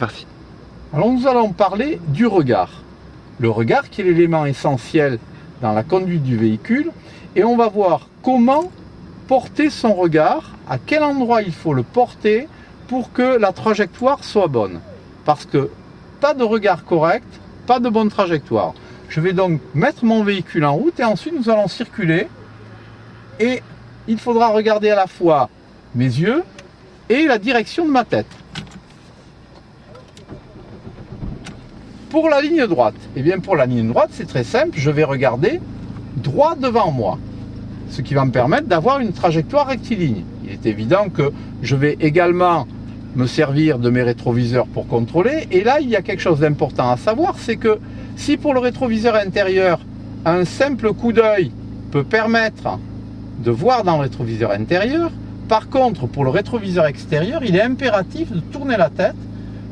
parti. Alors nous allons parler du regard. Le regard qui est l'élément essentiel dans la conduite du véhicule. Et on va voir comment porter son regard, à quel endroit il faut le porter pour que la trajectoire soit bonne. Parce que pas de regard correct, pas de bonne trajectoire. Je vais donc mettre mon véhicule en route et ensuite nous allons circuler. Et il faudra regarder à la fois mes yeux et la direction de ma tête. Pour la ligne droite, eh bien pour la ligne droite, c'est très simple, je vais regarder droit devant moi, ce qui va me permettre d'avoir une trajectoire rectiligne. Il est évident que je vais également me servir de mes rétroviseurs pour contrôler, et là il y a quelque chose d'important à savoir, c'est que si pour le rétroviseur intérieur, un simple coup d'œil peut permettre de voir dans le rétroviseur intérieur, par contre pour le rétroviseur extérieur, il est impératif de tourner la tête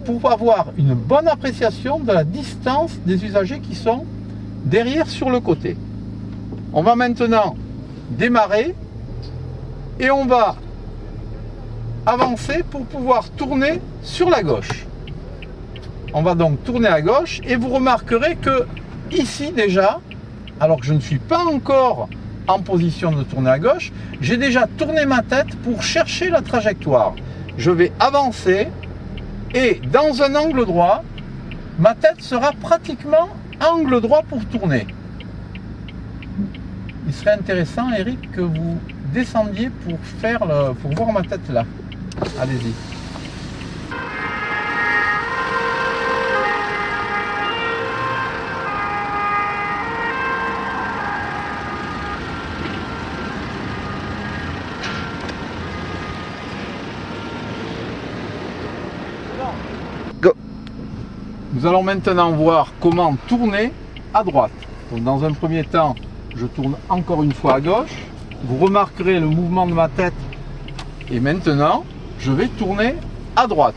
pour avoir une bonne appréciation de la distance des usagers qui sont derrière sur le côté. On va maintenant démarrer et on va avancer pour pouvoir tourner sur la gauche. On va donc tourner à gauche et vous remarquerez que ici déjà, alors que je ne suis pas encore en position de tourner à gauche, j'ai déjà tourné ma tête pour chercher la trajectoire. Je vais avancer et dans un angle droit, ma tête sera pratiquement angle droit pour tourner. Il serait intéressant, Eric, que vous descendiez pour voir ma tête là. Allez-y. Go. Nous allons maintenant voir comment tourner à droite. Donc dans un premier temps, je tourne encore une fois à gauche. Vous remarquerez le mouvement de ma tête. Et maintenant, je vais tourner à droite.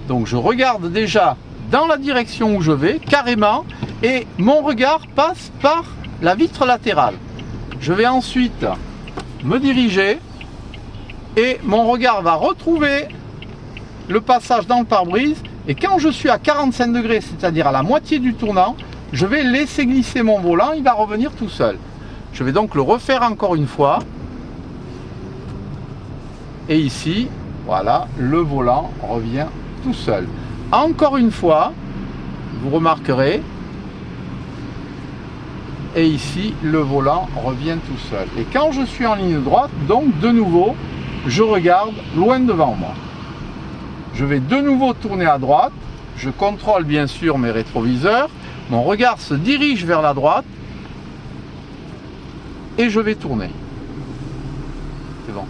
Donc je regarde déjà dans la direction où je vais, carrément. Et mon regard passe par la vitre latérale. Je vais ensuite me diriger. Et mon regard va retrouver le passage dans le pare-brise. Et quand je suis à 45 degrés, c'est-à-dire à la moitié du tournant, je vais laisser glisser mon volant, il va revenir tout seul. Je vais donc le refaire encore une fois. Et ici, voilà, le volant revient tout seul. Encore une fois, vous remarquerez, et ici, le volant revient tout seul. Et quand je suis en ligne droite, donc de nouveau, je regarde loin devant moi. Je vais de nouveau tourner à droite, je contrôle bien sûr mes rétroviseurs, mon regard se dirige vers la droite et je vais tourner. C'est bon.